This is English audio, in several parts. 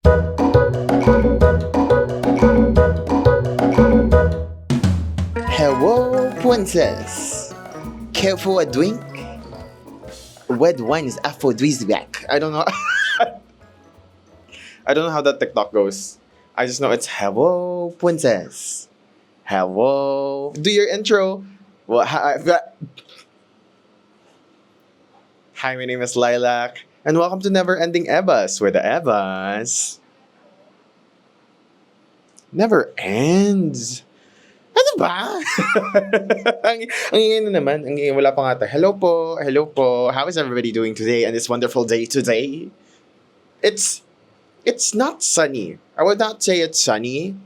Hello, princess. Care for a drink? Red wine is aphrodisiac. I don't know. I don't know how that TikTok goes. I just know it's hello, princess. Hello. Do your intro. Well, hi, my name is Lilac, and welcome to Never Ending Ebas, where the Ebas never ends. Ano ba? ang ingay na naman. Ang ingay, wala pa nga tayo. Hello po. Hello po. How is everybody doing today on this wonderful day today? It's not sunny. I would not say it's sunny,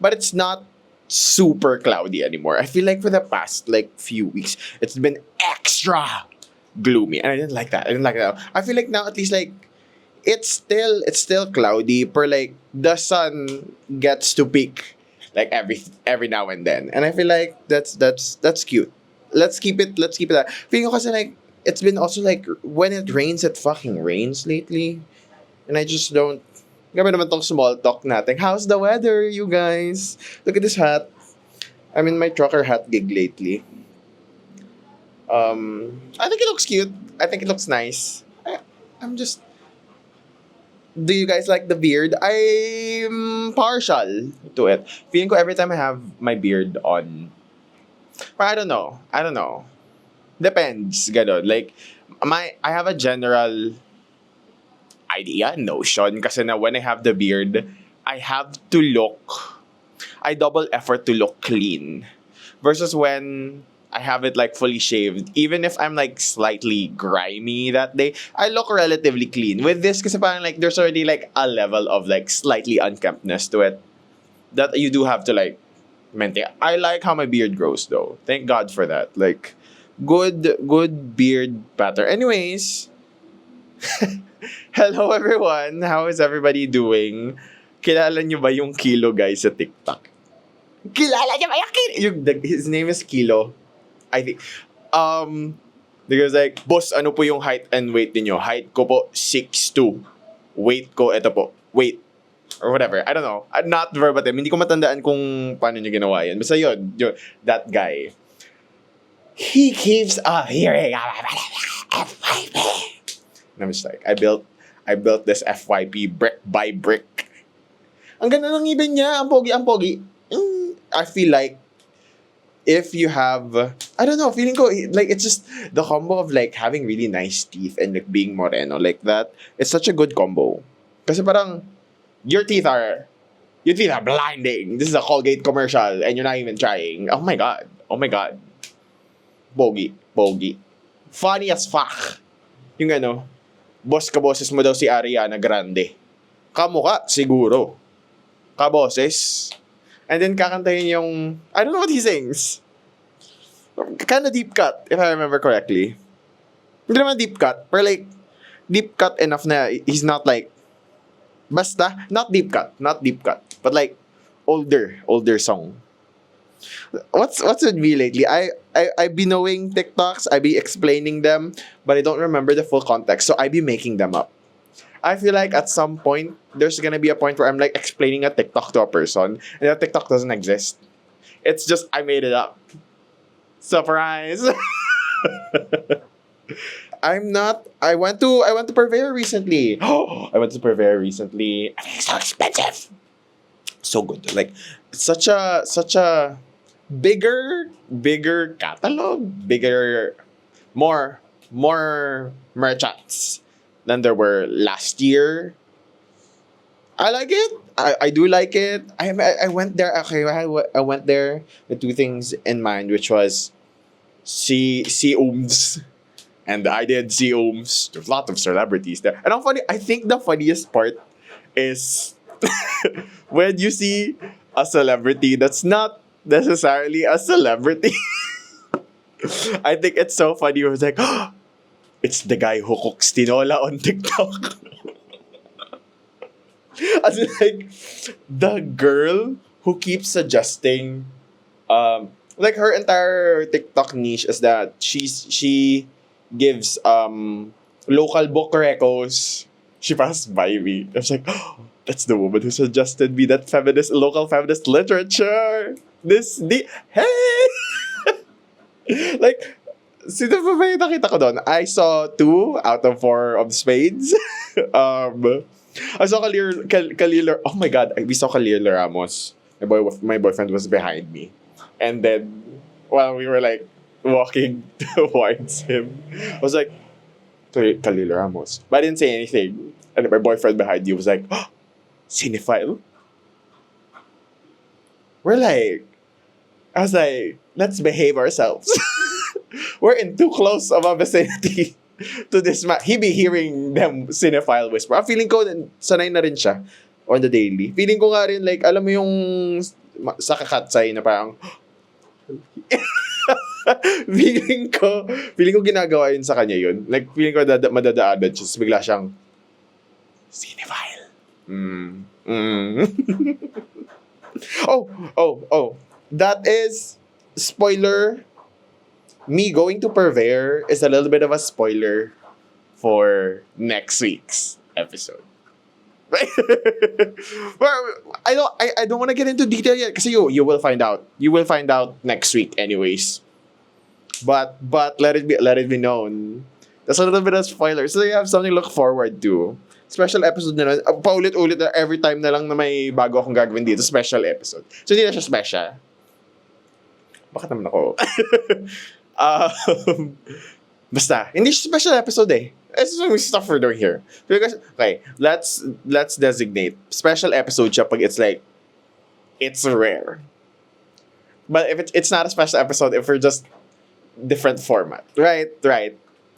but it's not super cloudy anymore. I feel like for the past few weeks, it's been extra gloomy, and I didn't like that. I feel like now at least it's still cloudy, but the sun gets to peak every now and then, and I feel like that's cute. Let's keep it that. Feeling ko kasi it's been also when it rains, it fucking rains lately, and I just don't. Gabi naman tong small talk natin. How's the weather, you guys? Look at this hat. I'm in my trucker hat gig lately. I think it looks cute. I think it looks nice. I'm just. Do you guys like the beard? I'm partial to it. Feeling ko every time I have my beard on. But I don't know. Depends. Ganon. I have a general idea, notion. Kasi na when I have the beard, I double effort to look clean. Versus when I have it fully shaved, even if I'm slightly grimy that day, I look relatively clean. With this, kasi parang there's already a level of slightly unkemptness to it that you do have to maintain. I like how my beard grows though. Thank God for that. Good beard pattern. Anyways, hello everyone. How is everybody doing? Kilala nyo ba yung Kilo guy sa TikTok? Kilala niyo ba yung Kilo? His name is Kilo. I think. Because boss, ano po yung height and weight niyo? Height ko po 6'2". Weight ko, eto po. Weight. Or whatever. I don't know. Not verbatim. Hindi ko matandaan kung paano niyo ginawa yan. Basta yun, that guy. He keeps hearing FYP. And I'm just I built this FYP brick by brick. Ang ganda ng ibon niya. Ang pogi. I feel like if you have, I don't know, feeling ko, it's just the combo of having really nice teeth and being moreno like that. It's such a good combo. Kasi parang, your teeth are blinding. This is a Colgate commercial and you're not even trying. Oh my God. Pogi. Funny as fuck. Yung boss kaboses mo daw si Ariana Grande. Kamukha, siguro. Kaboses. And then kakantahin yung, I don't know what he sings. Kind of deep cut, if I remember correctly. Hindi naman deep cut, but deep cut enough na he's not basta, not deep cut, but older song. What's with me lately? I be knowing TikToks, I be explaining them, but I don't remember the full context, so I be making them up. I feel like at some point, there's gonna be a point where I'm explaining a TikTok to a person, and that TikTok doesn't exist. It's just, I made it up. Surprise! I went to Purveyor recently. I went to Purveyor recently. I think it's so expensive. So good. It's such a bigger catalog, more merchants than there were last year. I like it. I do like it. I went there. Okay, I went there with two things in mind, which was see Ooms, and I did see Ooms. There's a lot of celebrities there, and I think the funniest part is when you see a celebrity that's not necessarily a celebrity. I think it's so funny. It was it's the guy who cooks tinola on TikTok. As in, the girl who keeps suggesting, her entire TikTok niche is that she gives local book recos She passed by me. I was like, oh, that's the woman who suggested me that local feminist literature. Hey! Like, sino pa ba yung nakita ko doon? I saw 2 out of 4 of spades. um, I saw Khalil, oh my God, we saw Khalil Ramos. My boyfriend was behind me. And then, while we were like, walking towards him, I was like, Khalil Ramos. But I didn't say anything. And my boyfriend behind you was like, oh, cinephile? We're like, I was like, let's behave ourselves. We're in too close of a vicinity to this man. He be hearing them cinephile whisper. Feeling ko, sanay na rin siya on the daily. Feeling ko nga rin, like, alam mo yung sa kakatsay na parang, feeling ko ginagawa yun sa kanya yun. Like, feeling ko madadaanan siya. Bigla siyang, cinephile. Oh. That is, spoiler, me going to Purveyor is a little bit of a spoiler for next week's episode. Right? Well, I don't want to get into detail yet because you will find out. You will find out next week anyways. But let it be known. That's a little bit of spoiler. So you have something to look forward to. Special episode na lang. Paulit-ulit na every time na lang na may bago akong gagawin dito. Special episode. So hindi na siya special. Bakit naman ako? Basta, hindi siya special episode eh. This is some stuff we're doing here. Because, okay, let's designate. Special episode siya pag it's like, it's rare. But if it's not a special episode, if we're just different format. Right.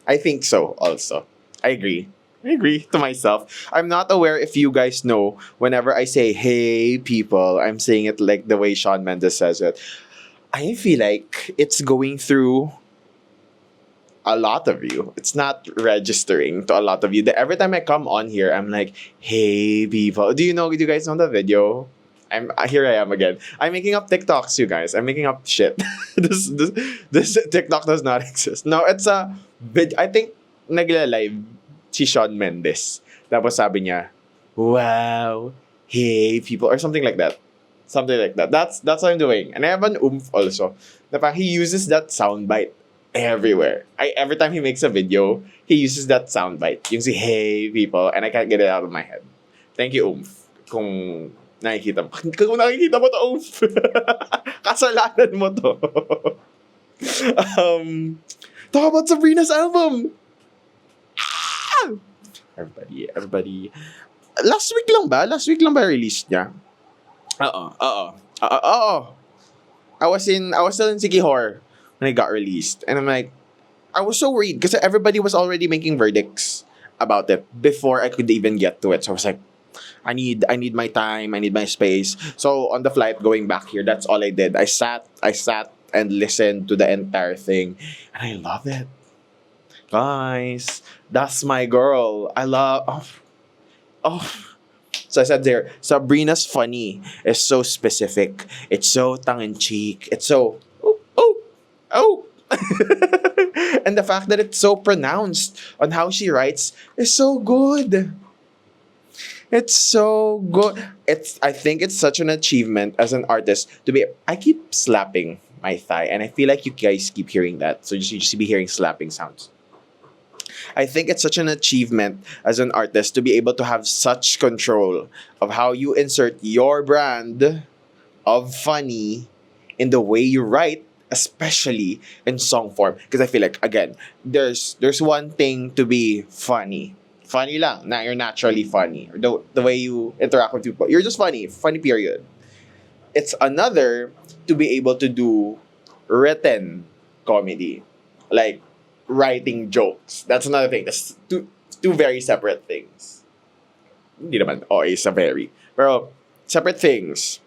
I think so also. I agree to myself. I'm not aware if you guys know, whenever I say, hey, people, I'm saying it like the way Shawn Mendes says it. I feel like it's going through a lot of you. It's not registering to a lot of you. Every time I come on here, I'm like, hey, people. Do you guys know the video? Here I am again. I'm making up TikToks, you guys. I'm making up shit. this TikTok does not exist. No, it's a vid. I think nagla-live si Shawn Mendes. Tapos sabi niya, wow, hey people, or something like that. Something like that. That's what I'm doing. And I have an oomph also. He uses that soundbite everywhere. Every time he makes a video, he uses that soundbite. Yung si hey people, and I can't get it out of my head. Thank you, oomph. Kung nakikita mo to, oomph. Kasalanan mo to. Talk about Sabrina's album. Everybody. Last week lang ba release niya? Oo. I was still in Sikihor when it got released. And I'm like, I was so worried because everybody was already making verdicts about it before I could even get to it. So I was like, I need my time, I need my space. So on the flight going back here, that's all I did. I sat and listened to the entire thing. And I love it. Guys, that's my girl. I love... So I said there, Sabrina's funny is so specific. It's so tongue-in-cheek. It's so... Oh! And the fact that it's so pronounced on how she writes is so good. It's so good. I think it's such an achievement as an artist to be... I keep slapping my thigh, and I feel like you guys keep hearing that. So you just be hearing slapping sounds. I think it's such an achievement as an artist to be able to have such control of how you insert your brand of funny in the way you write, especially in song form. Because I feel like, again, there's one thing to be funny. Funny lang. You're naturally funny. Or the way you interact with people. You're just funny. Funny, period. It's another to be able to do written comedy. Like, writing jokes. That's another thing. That's two very separate things. Hindi naman always a very. Pero, separate things.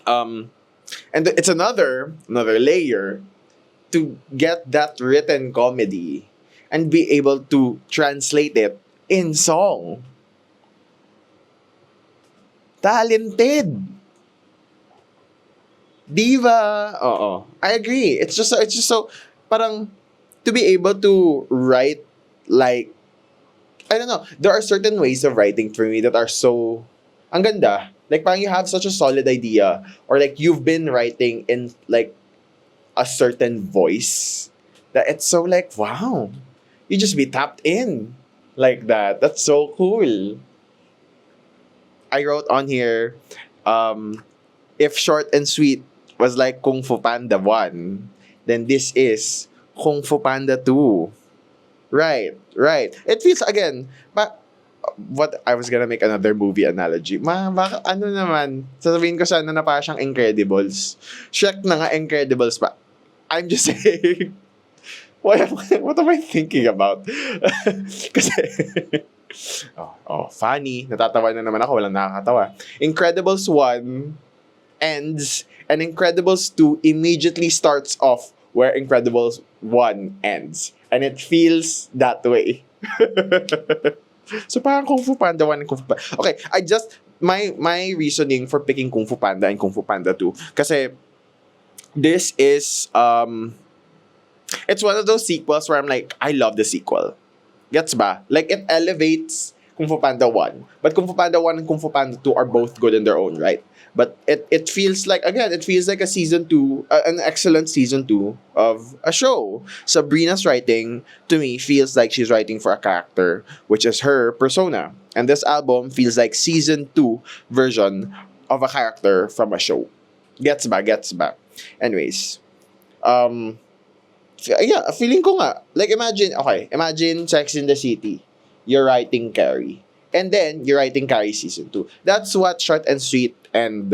And it's another layer to get that written comedy and be able to translate it in song. Talented. Diva. Oo. I agree. It's just so parang to be able to write like I don't know. There are certain ways of writing for me that are so ang ganda. Like parang you have such a solid idea, or like you've been writing in like a certain voice that it's so like wow. You just be tapped in like that. That's so cool. I wrote on here, if short and sweet was like Kung Fu Panda 1, then this is Kung Fu Panda 2. Right, right. It feels again, but what I was gonna make another movie analogy. Baka, ano naman, sasabihin ko sana na parang siyang Incredibles. Shrek na nga Incredibles pa. I'm just saying, what am I thinking about? Kasi, funny. Natatawa na naman ako. Walang nakakatawa. Incredibles 1 ends and Incredibles 2 immediately starts off where Incredibles 1 ends. And it feels that way. So parang Kung Fu Panda 1 and Kung Fu Panda. Okay, my reasoning for picking Kung Fu Panda and Kung Fu Panda 2 kasi this is it's one of those sequels where I'm like, I love the sequel. Gets ba? Like, it elevates Kung Fu Panda 1. But Kung Fu Panda 1 and Kung Fu Panda 2 are both good in their own right. But it feels like, again, it feels like a season 2, an excellent season 2 of a show. Sabrina's writing, to me, feels like she's writing for a character, which is her persona. And this album feels like season 2 version of a character from a show. Gets ba? Gets ba? Anyways, yeah, feeling ko nga, like imagine Sex in the City. You're writing Carrie. And then, you're writing Carrie season 2. That's what Short and Sweet and,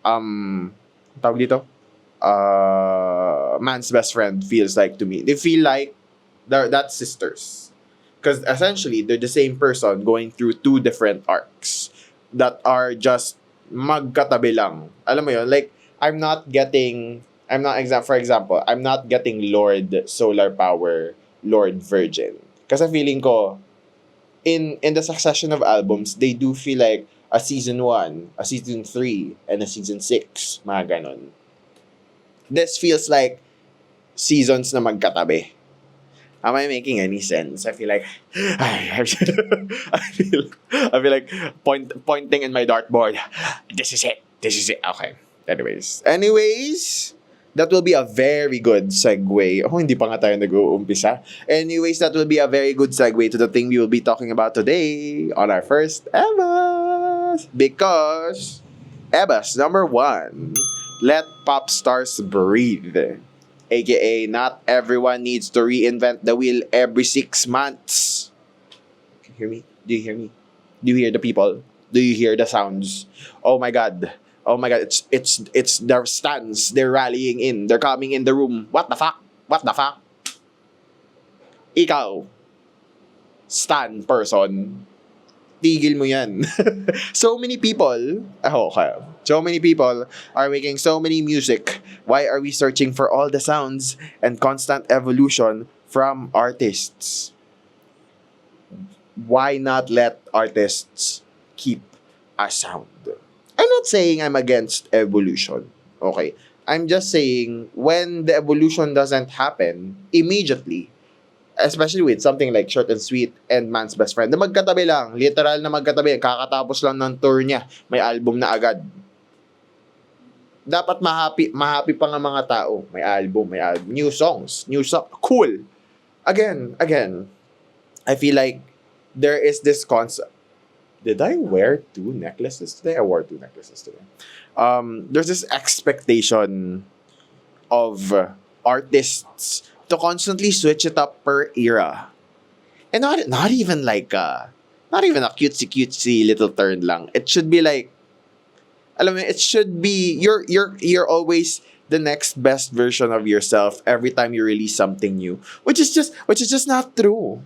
tawag dito? Man's Best Friend feels like to me. They feel like that's sisters. Because essentially, they're the same person going through two different arcs that are just magkatabi lang. Alam mo yun? Like, for example, I'm not getting Lord Solar Power, Lord Virgin. Kasi feeling ko, in the succession of albums, they do feel like a season 1, a season 3, and a season 6. Mga ganon. This feels like seasons na magkatabi. Am I making any sense? I feel like I feel like pointing in my dartboard. This is it. Okay. Anyways, that will be a very good segue. Oh, hindi pa nga tayo nag-uumpisa. Anyways, that will be a very good segue to the thing we will be talking about today on our first ebas. Because ebas number 1, let pop stars breathe. AKA, not everyone needs to reinvent the wheel every 6 months. Can you hear me? Do you hear me? Do you hear the people? Do you hear the sounds? Oh my God, it's their stands. They're rallying in. They're coming in the room. What the fuck? Ikaw, stan person, tigil mo yan. So many people are making so many music. Why are we searching for all the sounds and constant evolution from artists? Why not let artists keep a sound? I'm not saying I'm against evolution. Okay? I'm just saying when the evolution doesn't happen immediately, especially with something like Short and Sweet and Man's Best Friend, na magkatabi lang, literal na magkatabi, kakatapos lang ng tour niya, may album na agad. Dapat mahappy pa nga mga tao. May album, new songs, cool. Again, I feel like there is this concept. Did I wear 2 necklaces today? I wore 2 necklaces today. There's this expectation of artists to constantly switch it up per era. And not even like not even a cutesy little turn lang. It should be like, alam mo, it should be you're always the next best version of yourself every time you release something new, which is just not true.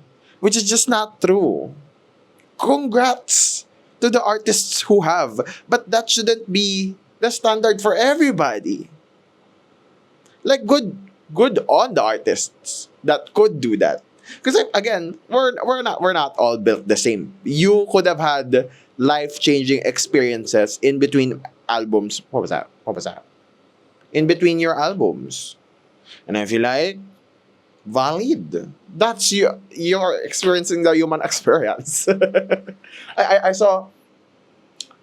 Congrats to the artists who have, but that shouldn't be the standard for everybody. Like, good on the artists that could do that. Because again, we're not all built the same. You could have had life-changing experiences in between albums. What was that? In between your albums. And I feel like valid. That's you're experiencing the human experience. I saw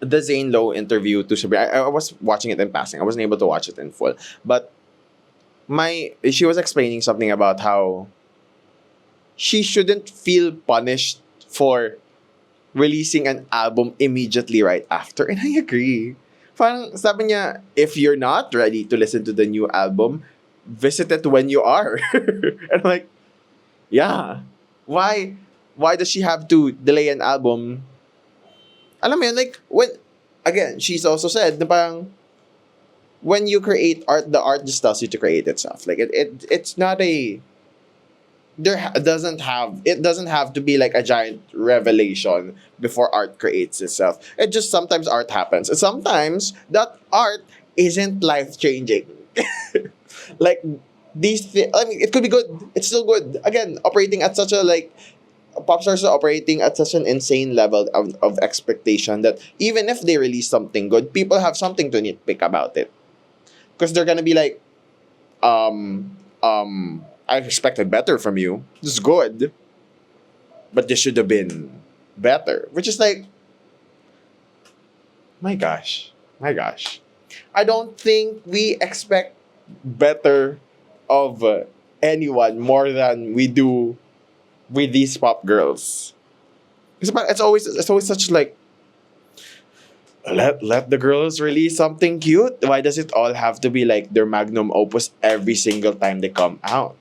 the Zane Lowe interview to Sabrina. I was watching it in passing. I wasn't able to watch it in full. But she was explaining something about how she shouldn't feel punished for releasing an album immediately right after. And I agree. Parang sabi niya, if you're not ready to listen to the new album, visit it when you are. And I'm like, yeah. Why? Why does she have to delay an album? Alam mo yun, like, when, again, she's also said na parang, when you create art, the art just tells you to create itself. Like, it's not a, it doesn't have to be like a giant revelation before art creates itself. It just sometimes art happens. And sometimes that art isn't life changing. Like I mean, it could be good. It's still good. Again, operating at such a like pop stars are operating at such an insane level of expectation that even if they release something good, people have something to nitpick about it. Because they're gonna be like, I expected better from you. This is good, but this should have been better. Which is like, my gosh, my gosh. I don't think we expect better of anyone more than we do with these pop girls. It's always such like, let the girls release something cute. Why does it all have to be like their magnum opus every single time they come out?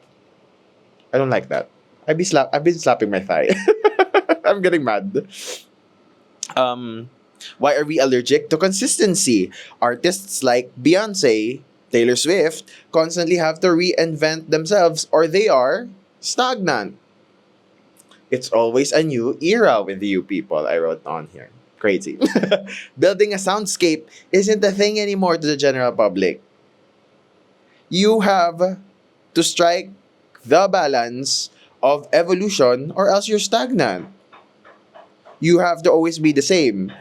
I don't like that. I've been slapping my thigh. I'm getting mad. Um, why are we allergic to consistency? Artists like Beyonce, Taylor Swift constantly have to reinvent themselves or they are stagnant. It's always a new era with you people, I wrote on here. Crazy. Building a soundscape isn't a thing anymore to the general public. You have to strike the balance of evolution or else you're stagnant. You have to always be the same,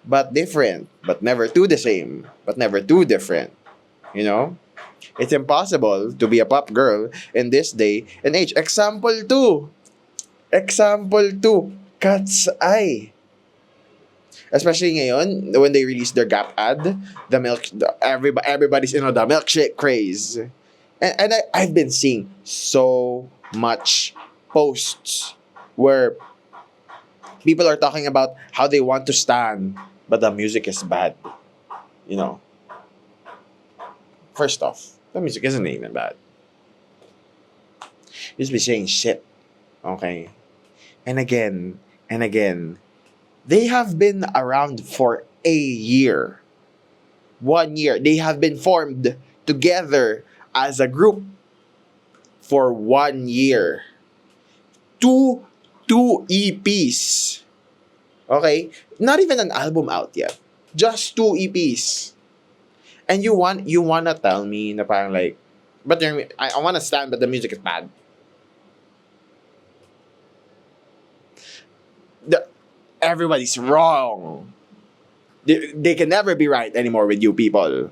but different, but never too the same, but never too different. You know? It's impossible to be a pop girl in this day and age. Example 2. Example 2. Cat's Eye. Especially ngayon, when they release their Gap ad, everybody's the milkshake craze. I've been seeing so much posts where people are talking about how they want to stand, but the music is bad. You know, first off, the music isn't even bad. You just be saying shit, okay? And again, they have been around for a year. 1 year. They have been formed together as a group for 1 year. Two EPs. Okay? Not even an album out yet. Just 2 EPs. And you wanna tell me na parang like, but I wanna stand, but the music is bad. Everybody's wrong. They can never be right anymore with you people.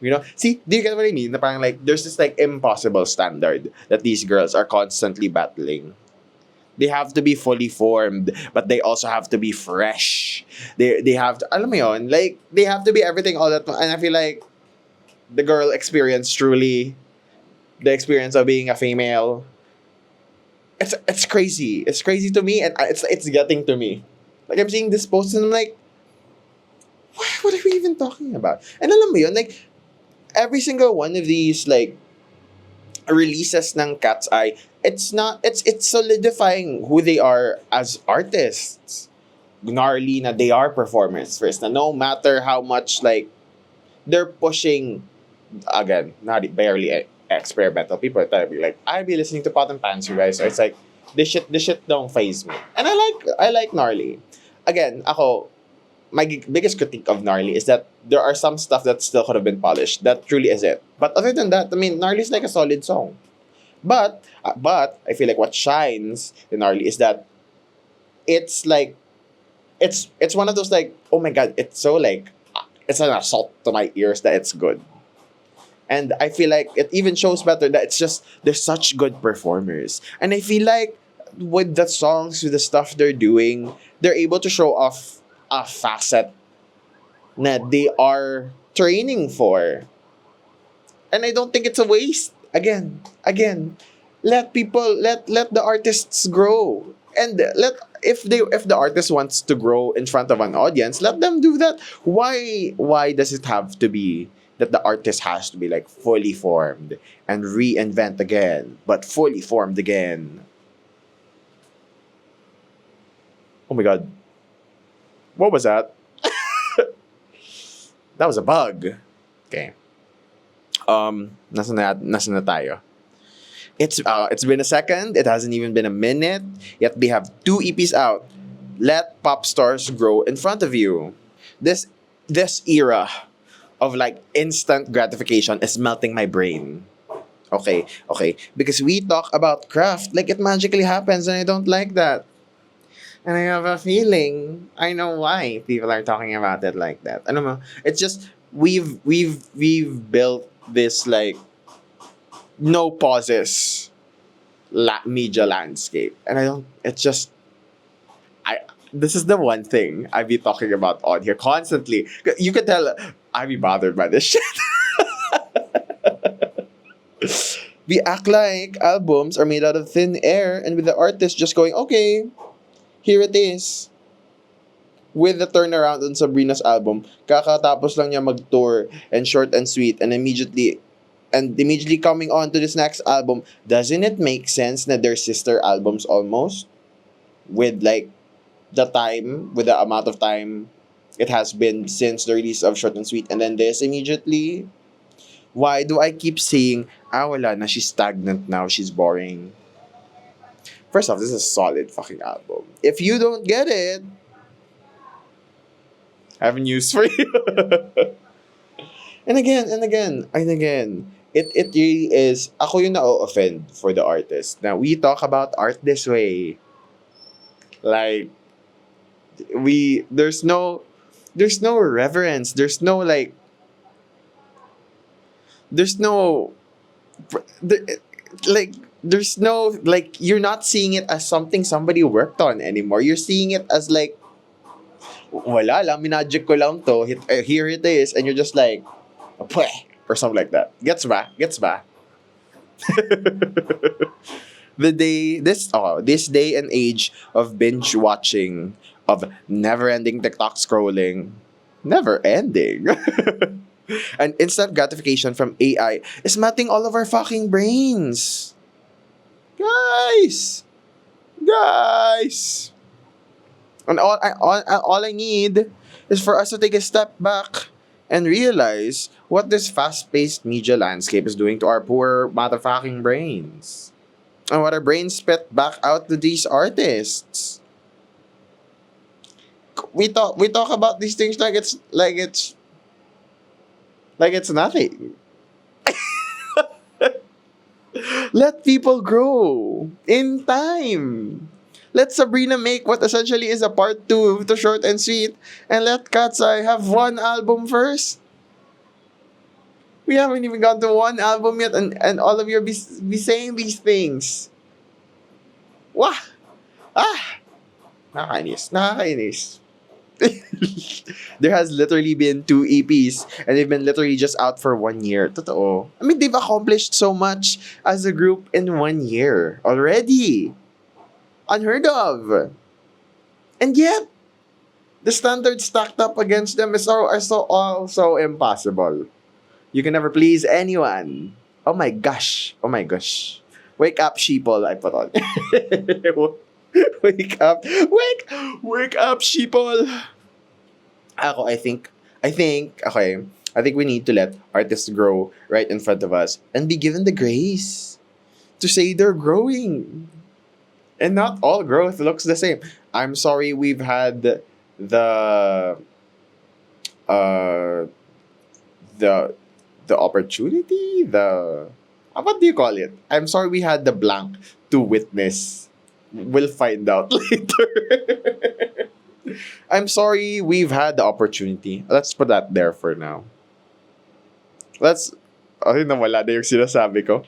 You know? See, do you get what I mean? Na parang like, there's this like impossible standard that these girls are constantly battling. They have to be fully formed, but they also have to be fresh. They have to, alam mo yun, like, they have to be everything all that. And I feel like the girl experience truly, the experience of being a female, it's crazy. It's crazy to me, and it's getting to me. Like, I'm seeing this post and I'm like, what are we even talking about? And alam mo yun, like, every single one of these, like, releases ng Cat's Eye, it's solidifying who they are as artists. Gnarly na they are performers first. Na no matter how much, like, they're pushing, again, not barely experimental. People are telling me, like, I'll be listening to Pot and Pans, you guys. So it's like, this shit don't phase me. And I like Gnarly. Again, ako, my biggest critique of Gnarly is that there are some stuff that still could have been polished. That truly is it. But other than that, I mean, Gnarly is like a solid song. But I feel like what shines in Gnarly is that it's like, it's one of those like, oh my god, it's so like, it's an assault to my ears that it's good. And I feel like it even shows better that it's just they're such good performers. And I feel like with the songs, with the stuff they're doing, they're able to show off a facet that they are training for. And I don't think it's a waste. Again, let the artists grow. And let if the artist wants to grow in front of an audience, let them do that. Why does it have to be that the artist has to be like fully formed and reinvent again, but fully formed again? Oh my god. What was that? That was a bug. Okay. Nasa na tayo? It's been a second. It hasn't even been a minute. Yet they have two EPs out. Let pop stars grow in front of you. This this era of like instant gratification is melting my brain. Okay. Because we talk about craft like it magically happens, and I don't like that. And I have a feeling I know why people are talking about it like that. I don't know. It's just we've built this like no pauses media landscape, and I don't. It's just I. This is the one thing I be talking about on here constantly. You can tell I be bothered by this shit. We act like albums are made out of thin air, and with the artist just going, okay, here it is. With the turnaround on Sabrina's album, kakatapos lang niya mag-tour and short and sweet, and immediately coming on to this next album, doesn't it make sense that they're sister albums almost? With like with the amount of time it has been since the release of Short and Sweet, and then this immediately? Why do I keep saying, wala na, she's stagnant now, she's boring? First off, this is a solid fucking album. If you don't get it, I have news for you. And again, it really is, ako yung na-offend for the artist. Now, we talk about art this way. Like, there's no reverence. There's no, there, there's no, like, you're not seeing it as something somebody worked on anymore. You're seeing it as like, wala lang, minagic ko lang to, here it is, and you're just like, pweh, or something like that. Gets ba? This day and age of binge watching, of never ending TikTok scrolling, never ending. And instant gratification from AI is matting all of our fucking brains. Guys! And all I need is for us to take a step back and realize what this fast-paced media landscape is doing to our poor motherfucking brains. And what our brains spit back out to these artists. We talk about these things like it's nothing. Let people grow in time. Let Sabrina make what essentially is a part 2 to Short and Sweet, and let Cat's Eye have one album first. We haven't even got to one album yet, and all of you be saying these things. Wah! Ah! Nakakainis. There has literally been 2 EPs, and they've been literally just out for 1 year. Totoo. I mean, they've accomplished so much as a group in 1 year already. Unheard of. And yet, the standards stacked up against them are so impossible. You can never please anyone. Oh my gosh. Wake up, sheeple, I put on. Wake up, sheeple. I think, okay, I think we need to let artists grow right in front of us and be given the grace to say they're growing. And not all growth looks the same. I'm sorry we've had the opportunity, what do you call it? I'm sorry we had the blank to witness. We'll find out later. I'm sorry we've had the opportunity. Let's put that there for now. Ay, nawala na yung sinasabi ko.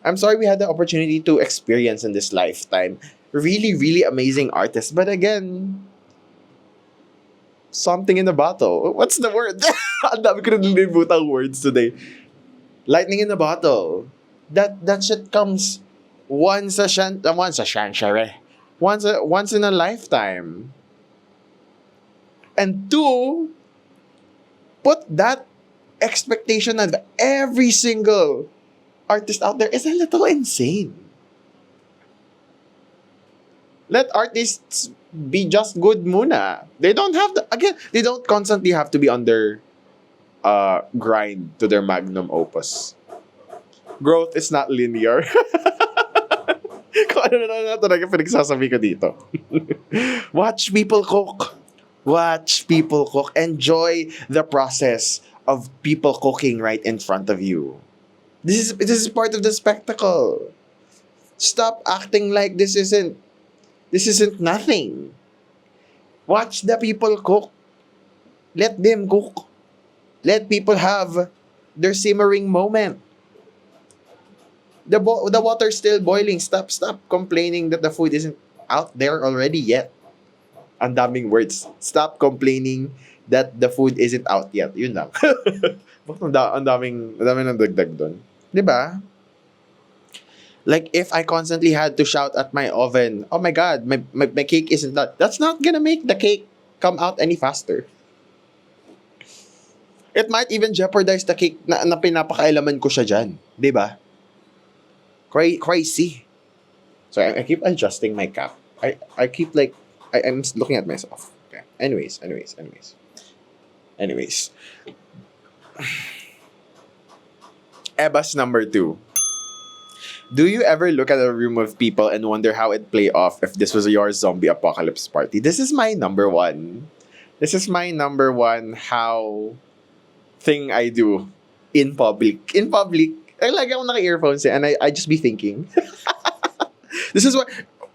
I'm sorry we had the opportunity to experience in this lifetime. Really, really amazing artists. But again, something in the bottle. What's the word? Ang dami ko nalilibutang words today. Lightning in the bottle. That shit comes once in a lifetime. And two, put that expectation of every single artist out there is a little insane. Let artists be just good muna. They don't have to, again, they don't constantly have to be on their grind to their magnum opus. Growth is not linear. Kung ano na talaga pinagsasabi ko dito. Watch people cook. Watch people cook. Enjoy the process of people cooking right in front of you. This is part of the spectacle. Stop acting like this isn't nothing. Watch the people cook. Let them cook. Let people have their simmering moment. The water's still boiling. Stop complaining that the food isn't out there already yet. Ang daming words. Stop complaining that the food isn't out yet. Yun lang. Bakit ang daming nang dagdag doon? 'Di ba? Like, if I constantly had to shout at my oven, oh my God, my cake isn't done. That's not gonna make the cake come out any faster. It might even jeopardize the cake na pinapakailaman ko siya dyan. Diba? Crazy. So, I keep adjusting my cap. I keep like, I'm looking at myself. Okay. Anyways. Ebas number 2. Do you ever look at a room of people and wonder how it'd play off if this was your zombie apocalypse party? This is my number one. How thing I do in public. I like akong naka-earphones and I just be thinking. This is what,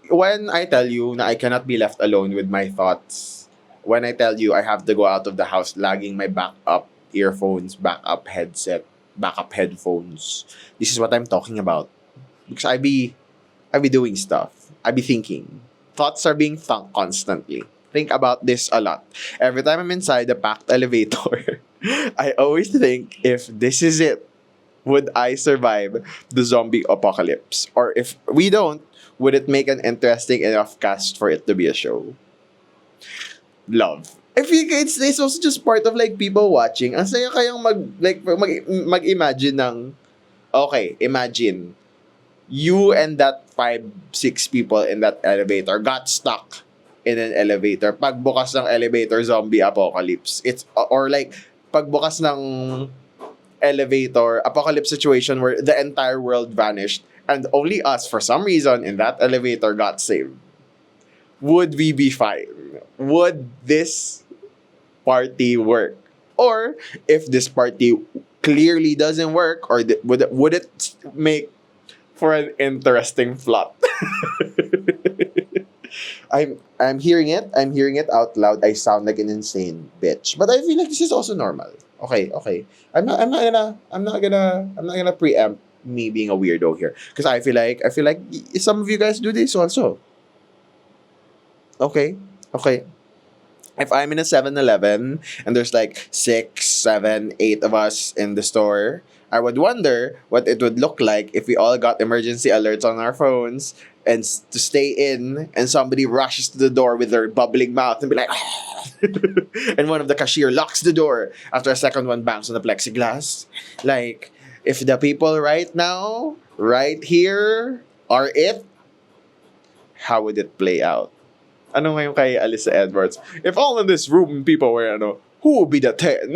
when I tell you na I cannot be left alone with my thoughts, when I tell you I have to go out of the house lagging my backup earphones, backup headset, backup headphones, this is what I'm talking about. Because I be doing stuff. I be thinking. Thoughts are being thunk constantly. Think about this a lot. Every time I'm inside the packed elevator, I always think, if this is it, would I survive the zombie apocalypse? Or if we don't, would it make an interesting enough cast for it to be a show? Love. I feel it's also just part of like people watching. Ang saya kayang mag-imagine ng, okay, imagine, you and that 5-6 people in that elevator got stuck in an elevator. Pagbukas ng elevator, zombie apocalypse. It's, or like, pagbukas ng elevator, apocalypse situation where the entire world vanished and only us, for some reason, in that elevator got saved. Would we be fine? Would this party work? Or, if this party clearly doesn't work, or would it make for an interesting flop? I'm hearing it out loud. I sound like an insane bitch, but I feel like this is also normal. Okay. I'm not gonna preempt me being a weirdo here, because I feel like some of you guys do this also. Okay. If I'm in a 7-Eleven and there's like 6, 7, 8 of us in the store, I would wonder what it would look like if we all got emergency alerts on our phones and to stay in, and somebody rushes to the door with their bubbling mouth and be like, and one of the cashier locks the door after a second one bangs on the plexiglass. Like, if the people right now, right here, are it, how would it play out? Ano ngayon kay Alyssa Edwards? If all in this room people were, who would be the 10?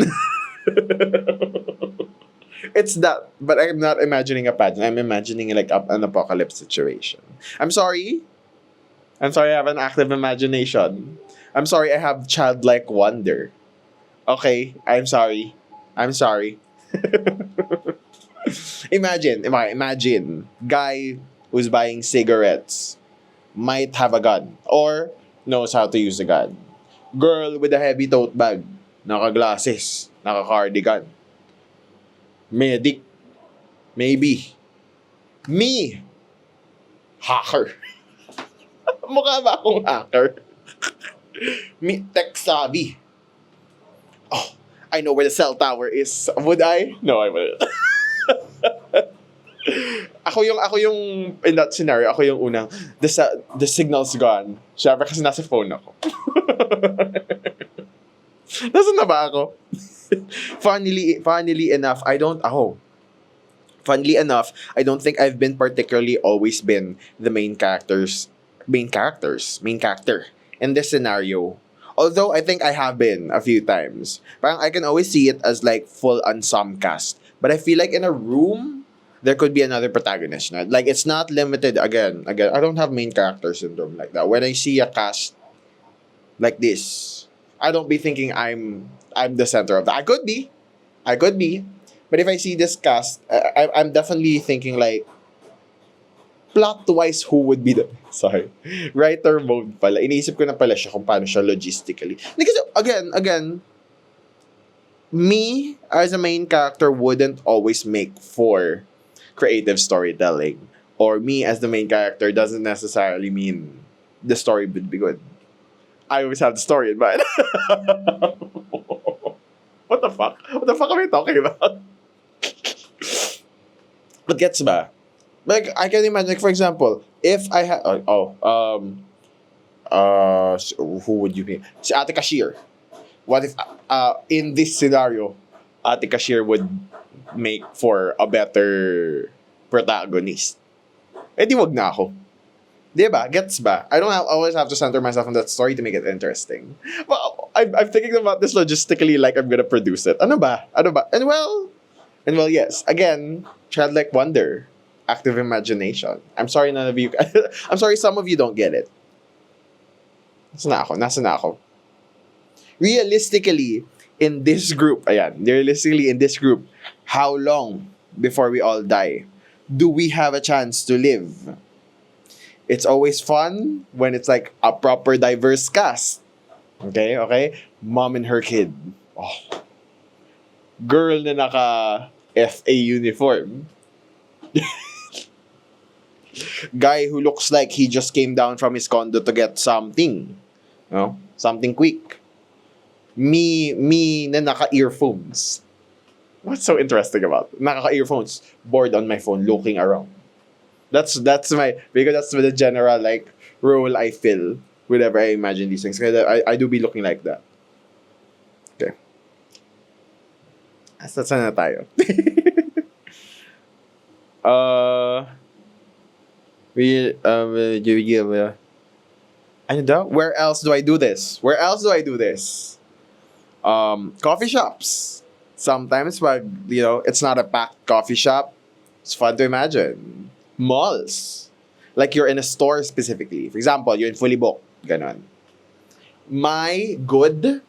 It's that, but I'm not imagining a pageant. I'm imagining like an apocalypse situation. I'm sorry I have an active imagination. I'm sorry I have childlike wonder. Okay, I'm sorry. Imagine, guy who's buying cigarettes might have a gun or knows how to use a gun. Girl with a heavy tote bag, naka-glasses, naka-cardigan, medic, Maybe. Me. Hacker. Mukha ba akong hacker? Me, tech savvy. Oh, I know where the cell tower is. Would I? No, I will. Ako yung in that scenario, ako yung unang the signal's gone. Syempre kasi nasa phone ako. Nasaan na ba ako? Funnily enough, I don't think I've been particularly always been the main character in this scenario. Although I think I have been a few times. Parang I can always see it as like full ensemble cast. But I feel like in a room, there could be another protagonist. No? Like it's not limited again. I don't have main character syndrome like that. When I see a cast like this, I don't be thinking I'm the center of that. I could be. But if I see this cast, I'm definitely thinking like, plot-wise, who would be the... Sorry. Writer mode pala. Iniisip ko na pala siya kung paano siya logistically. Because, again, me as a main character wouldn't always make for creative storytelling. Or me as the main character doesn't necessarily mean the story would be good. I always have the story in mind. What the fuck? What the fuck am I talking about? But gets ba? Like, I can imagine, like, for example, if I had... who would you be? Si Ate Cashier. What if, in this scenario, Ate Cashier would make for a better protagonist? Eh, di wag na ako. Di ba? Gets ba? I don't always have to center myself on that story to make it interesting. But I'm thinking about this logistically like I'm gonna produce it. Ano ba? And well, yes. Again, childlike wonder. Active imagination. I'm sorry none of you... I'm sorry some of you don't get it. Nasa na ako. Realistically, in this group, how long before we all die do we have a chance to live? It's always fun when it's like a proper diverse cast. Okay? Mom and her kid. Oh. Girl na naka FA uniform. Guy who looks like he just came down from his condo to get something. Something quick. Me na naka-earphones. What's so interesting about it? Naka-earphones, bored on my phone, looking around. That's the general like role I fill whenever I imagine these things. I do be looking like that. Okay. Saan na tayo? Ano daw? Where else do I do this? Coffee shops. Sometimes, but it's not a packed coffee shop. It's fun to imagine. Malls. Like you're in a store specifically. For example, you're in fully booked. Ganon. My good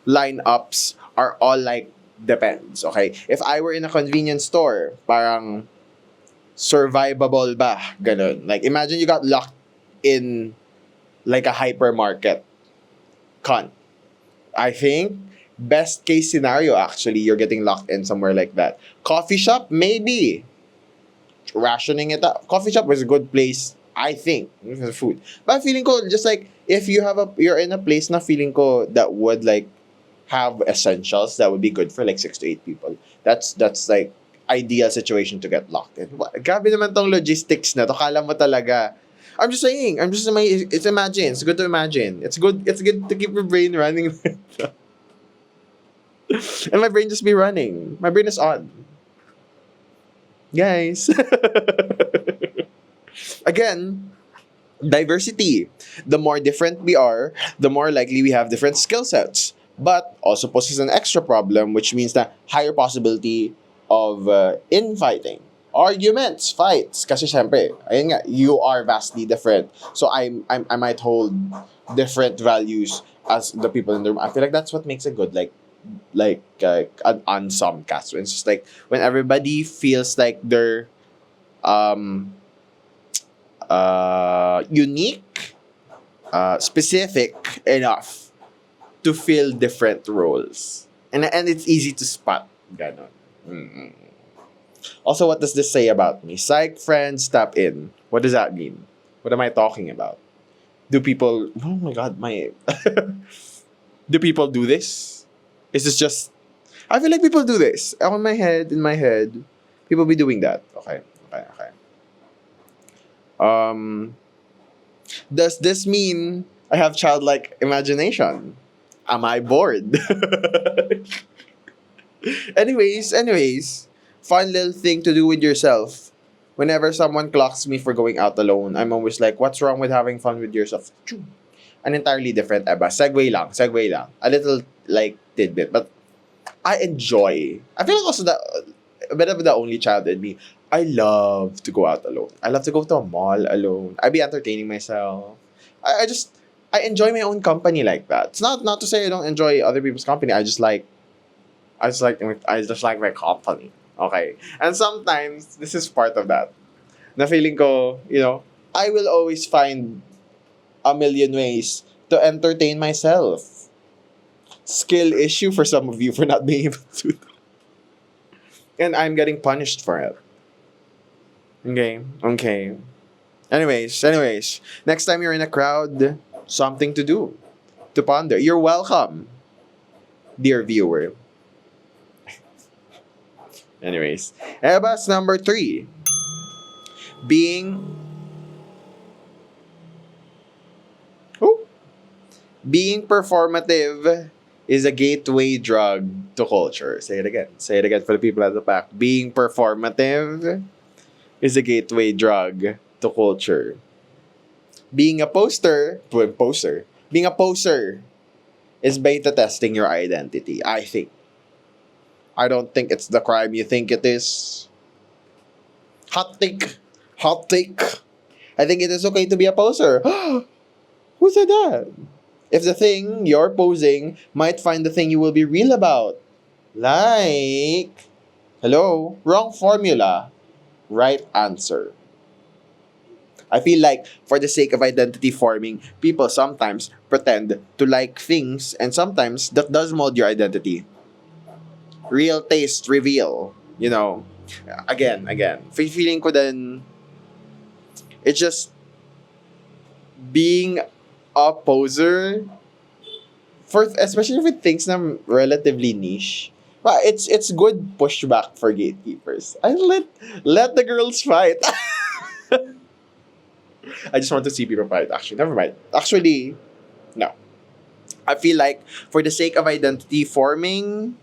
lineups are all like depends. Okay? If I were in a convenience store, parang survivable ba? Ganon. Like imagine you got locked in like a hypermarket. I think best case scenario actually you're getting locked in somewhere like that. Coffee shop maybe. Rationing it up. Coffee shop was a good place, I think, for food. But feeling ko, just like, if you're in a place na feeling ko that would like have essentials that would be good for like 6 to 8 people. That's like ideal situation to get locked in. Grabe naman tong logistics na to. Kala mo talaga. I'm just saying. It's imagine. It's good to imagine. It's good to keep your brain running. And my brain just be running. My brain is on. Guys. Again, diversity. The more different we are, the more likely we have different skill sets. But also poses an extra problem, which means that higher possibility of infighting. Arguments, fights. Kasi syempre, ayun nga, you are vastly different. So I might hold different values as the people in the room. I feel like that's what makes it good. Like an ensemble cast. It's just like when everybody feels like they're unique, specific enough to fill different roles, and it's easy to spot. Ganon. Mm-hmm. Also, what does this say about me? Psych friends, tap in. What does that mean? What am I talking about? Do people? Oh my god, my. Do people do this? Is this just? I feel like people do this. In my head, people be doing that. Okay, okay, okay. Um, does this mean I have childlike imagination? Am I bored? anyways, fun little thing to do with yourself. Whenever someone clocks me for going out alone, I'm always like, what's wrong with having fun with yourself? Choo. An entirely different eba. Segue lang. A little, like, tidbit. But I enjoy. I feel like also that a bit of the only child in me. I love to go out alone. I love to go to a mall alone. I be entertaining myself. I just I enjoy my own company like that. It's not to say I don't enjoy other people's company. I just like my company. Okay. And sometimes this is part of that. Na feeling ko, I will always find a million ways to entertain myself. Skill issue for some of you for not being able to. And I'm getting punished for it. Okay. Okay. Anyways. Next time you're in a crowd, something to do. To ponder. You're welcome, dear viewer. Anyways. Ebas number 3. Being oh, being performative is a gateway drug to culture. Say it again. Say it again for the people at the back. Being performative is a gateway drug to culture. Being a being a poser is beta testing your identity, I think. I don't think it's the crime you think it is. Hot take. Hot take. I think it is okay to be a poser. Who said that? If the thing you're posing might find the thing you will be real about. Like, hello, wrong formula, right answer. I feel like for the sake of identity forming, people sometimes pretend to like things and sometimes that does mold your identity. Real taste reveal, Again. Feeling ko then, it's just being a poser for especially with things na relatively niche. But it's good pushback for gatekeepers. I let the girls fight. I just want to see people fight. Actually, never mind. Actually, no. I feel like for the sake of identity forming,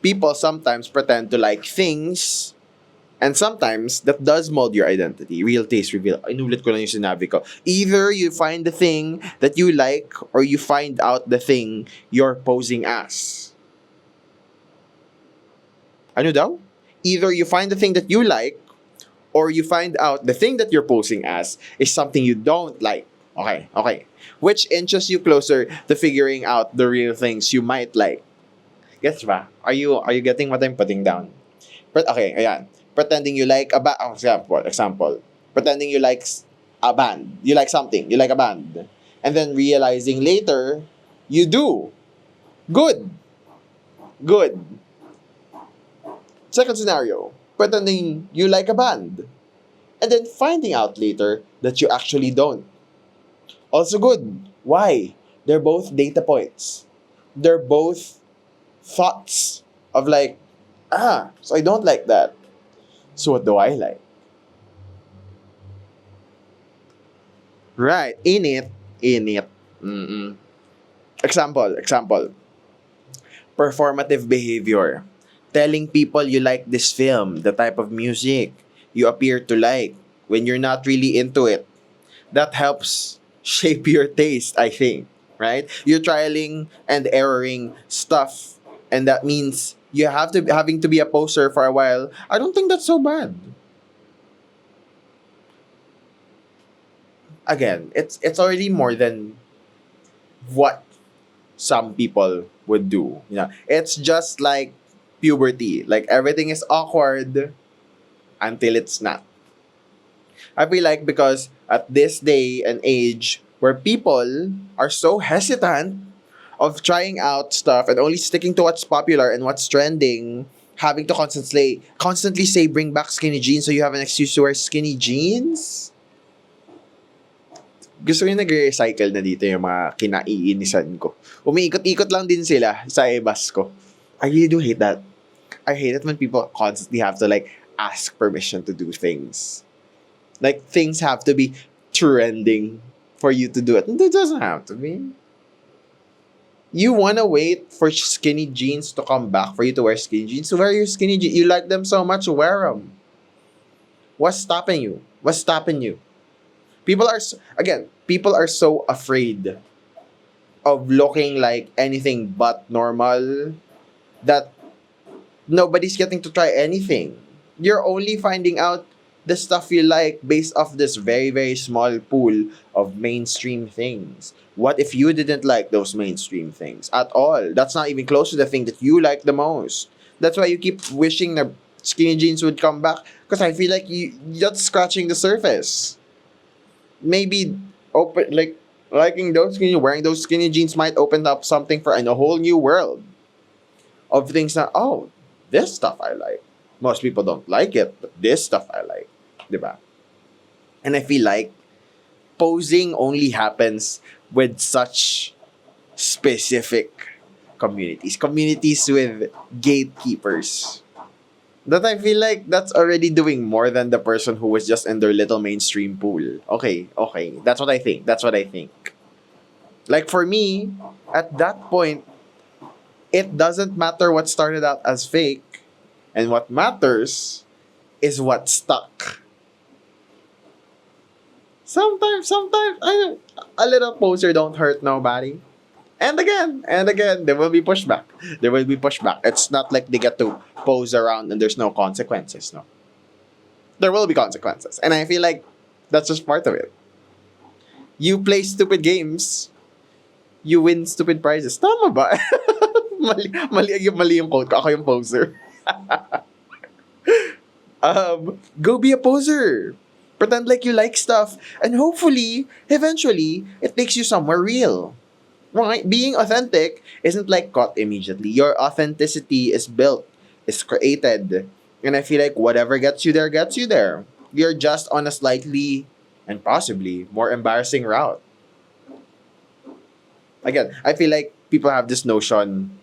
people sometimes pretend to like things and sometimes that does mold your identity. Real taste reveal. Inulit ko lang yung sinabi ko. Either you find the thing that you like or you find out the thing you're posing as. Ano daw? Either you find the thing that you like or you find out the thing that you're posing as is something you don't like. Okay. Which inches you closer to figuring out the real things you might like. Gets ba? Are you getting what I'm putting down? But okay, ayan. Pretending you like a band. Example. Pretending you like a band. You like something. You like a band. And then realizing later, you do. Good. Second scenario. Pretending you like a band. And then finding out later that you actually don't. Also good. Why? They're both data points. They're both thoughts of like, so I don't like that. So what do I like? Right. In it. Mm-mm. Example. Performative behavior. Telling people you like this film, the type of music you appear to like when you're not really into it. That helps shape your taste, I think. Right? You're trialing and erroring stuff, and that means you having to be a poser for a while. I don't think that's so bad. Again, it's already more than what some people would do. It's just like puberty. Like everything is awkward until it's not. I feel like because at this day and age where people are so hesitant of trying out stuff and only sticking to what's popular and what's trending, having to constantly say bring back skinny jeans so you have an excuse to wear skinny jeans. Gusto ko yung nagre-recycle na dito yung mga kinaiinisan ko. Umiikot-ikot lang din sila sa ebas ko. I really do hate that. I hate it when people constantly have to like ask permission to do things. Like things have to be trending for you to do it. It doesn't have to be. You wanna wait for skinny jeans to come back for you to wear skinny jeans? So wear your skinny jeans. You like them so much, wear them. What's stopping you? What's stopping you? People are so afraid of looking like anything but normal that nobody's getting to try anything. You're only finding out the stuff you like based off this very, very small pool of mainstream things. What if you didn't like those mainstream things at all? That's not even close to the thing that you like the most. That's why you keep wishing the skinny jeans would come back, because I feel like you're just scratching the surface. Maybe liking wearing those skinny jeans might open up something for a whole new world of things that, oh, this stuff I like. Most people don't like it, but this stuff I like. Diba? And I feel like posing only happens with such specific communities with gatekeepers, that I feel like that's already doing more than the person who was just in their little mainstream pool. Okay. That's what I think. Like for me, at that point, it doesn't matter what started out as fake, and what matters is what stuck. Sometimes, a little poser don't hurt nobody. And again, there will be pushback. It's not like they get to pose around and there's no consequences, no. There will be consequences. And I feel like that's just part of it. You play stupid games, you win stupid prizes. Tama ba? mali yung quote ko. Ako yung poser. Go be a poser. Pretend like you like stuff. And hopefully, eventually, it takes you somewhere real. Right? Being authentic isn't like caught immediately. Your authenticity is built, is created. And I feel like whatever gets you there, gets you there. You're just on a slightly and possibly more embarrassing route. Again, I feel like people have this notion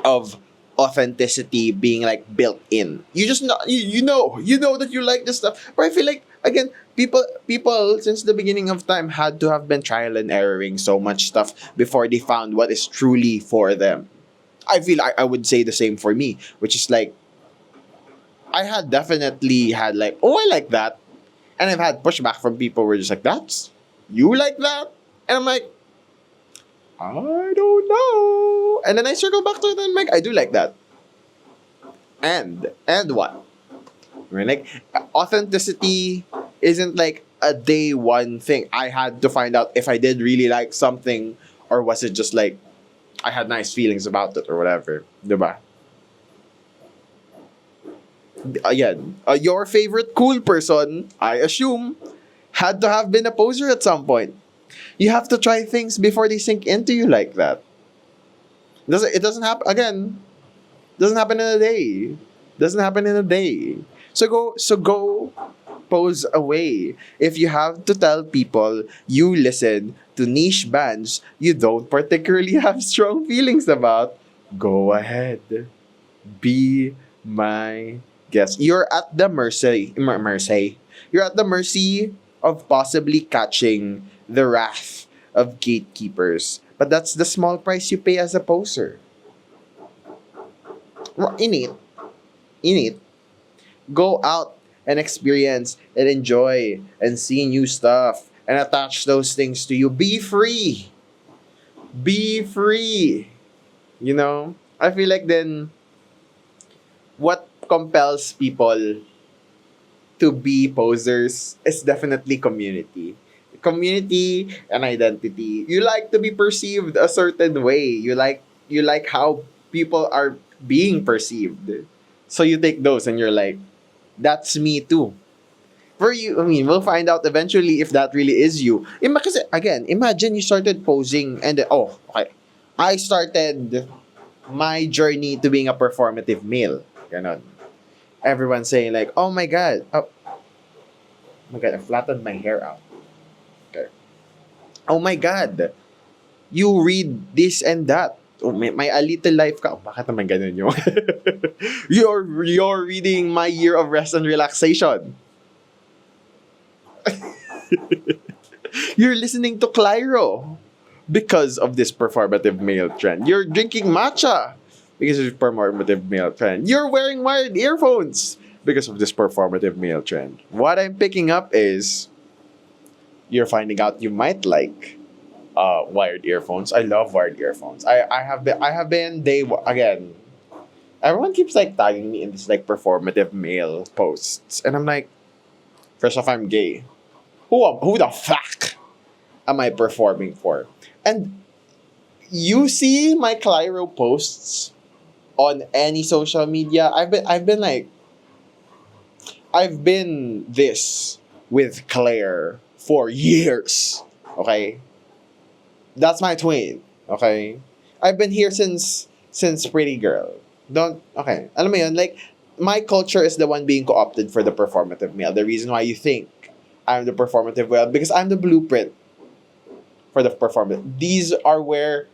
of authenticity being like built in. You just know, you know that you like this stuff. But I feel like, again, people since the beginning of time had to have been trial and erroring so much stuff before they found what is truly for them. I feel I would say the same for me, which is like, I had definitely had like, oh, I like that. And I've had pushback from people who were just like, that's, you like that? And I'm like, I don't know. And then I circle back to it and I'm like, I do like that. And what? We're like, authenticity isn't like a day one thing. I had to find out if I did really like something, or was it just like I had nice feelings about it or whatever. Diba? Again, your favorite cool person, I assume, had to have been a poser at some point. You have to try things before they sink into you like that. It doesn't happen again. Doesn't happen in a day. Doesn't happen in a day. So go pose away. If you have to tell people you listen to niche bands you don't particularly have strong feelings about, go ahead. Be my guest. You're at the mercy. You're at the mercy of possibly catching the wrath of gatekeepers. But that's the small price you pay as a poser. In it. Go out and experience and enjoy and see new stuff and attach those things to you. Be free. Be free. You know? I feel like then what compels people to be posers is definitely community. Community and identity. You like to be perceived a certain way. You like how people are being perceived. So you take those and you're like, that's me too. For you, I mean, we'll find out eventually if that really is you. Because again, imagine you started posing and okay, I started my journey to being a performative male. Ganon. Everyone's saying like, oh my god, I flattened my hair out. Okay. Oh my god, you read this and that. Oh, may a little life ka. Oh, bakit naman ganun yung... you're reading My Year of Rest and Relaxation. You're listening to Clyro because of this performative male trend. You're drinking matcha because of this performative male trend. You're wearing wired earphones because of this performative male trend. What I'm picking up is you're finding out you might like wired earphones. I love wired earphones. I have been again. Everyone keeps like tagging me in this like performative male posts, and I'm like, first off, I'm gay. Who the fuck am I performing for? And you see my Clyro posts on any social media. I've been this with Claire for years. Okay? That's my twin. Okay? I've been here since Pretty Girl. Alam mo yun, like, my culture is the one being co-opted for the performative male. The reason why you think I'm the performative male, because I'm the blueprint for the performance. These are where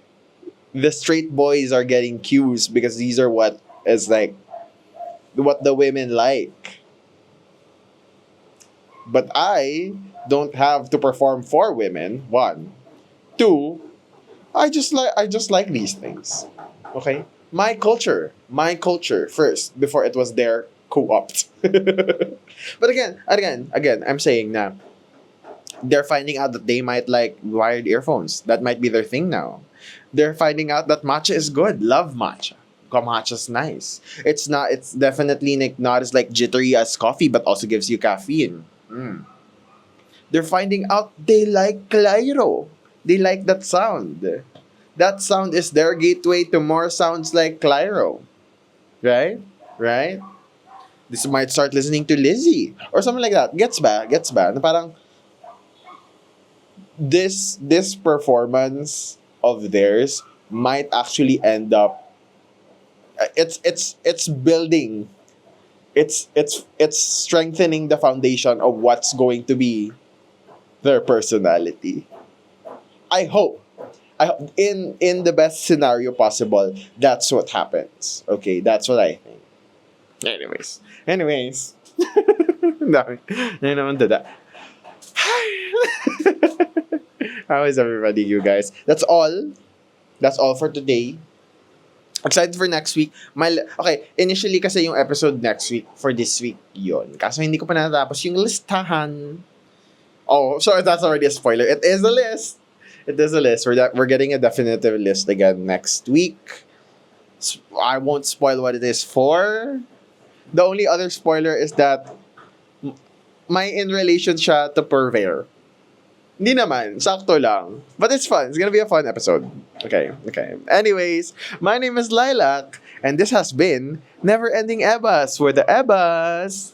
the straight boys are getting cues, because these are what the women like. But I don't have to perform for women. One. Two, I just like these things. Okay? My culture first before it was their co-opt. But again, I'm saying na they're finding out that they might like wired earphones. That might be their thing now. They're finding out that matcha is good. Love matcha. Matcha's nice. It's definitely not as like jittery as coffee, but also gives you caffeine. They're finding out they like Clyro. They like that sound. That sound is their gateway to more sounds like Clyro. Right? Right? This might start listening to Lizzie or something like that. Gets ba? Na parang this performance of theirs might actually end up it's building, it's strengthening the foundation of what's going to be their personality. I hope in the best scenario possible, that's what happens. Okay, that's what I think. Anyways. Dami naman dada. How is everybody, you guys? That's all for today. Excited for next week. Initially kasi yung episode next week for this week yon. Kaso hindi ko pa natapos yung listahan. Oh, so that's already a spoiler. It is a list. We're getting a definitive list again next week. I won't spoil what it is for. The only other spoiler is that may in relation siya to Purveyor. Hindi naman. Sakto lang. But it's fun. It's gonna be a fun episode. Okay. Anyways, my name is Lilac, and this has been Neverending Ebas, where the Ebas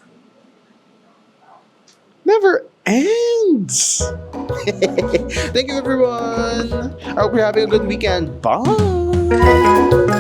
never ends. Thank you, everyone. I hope you're having a good weekend. Bye.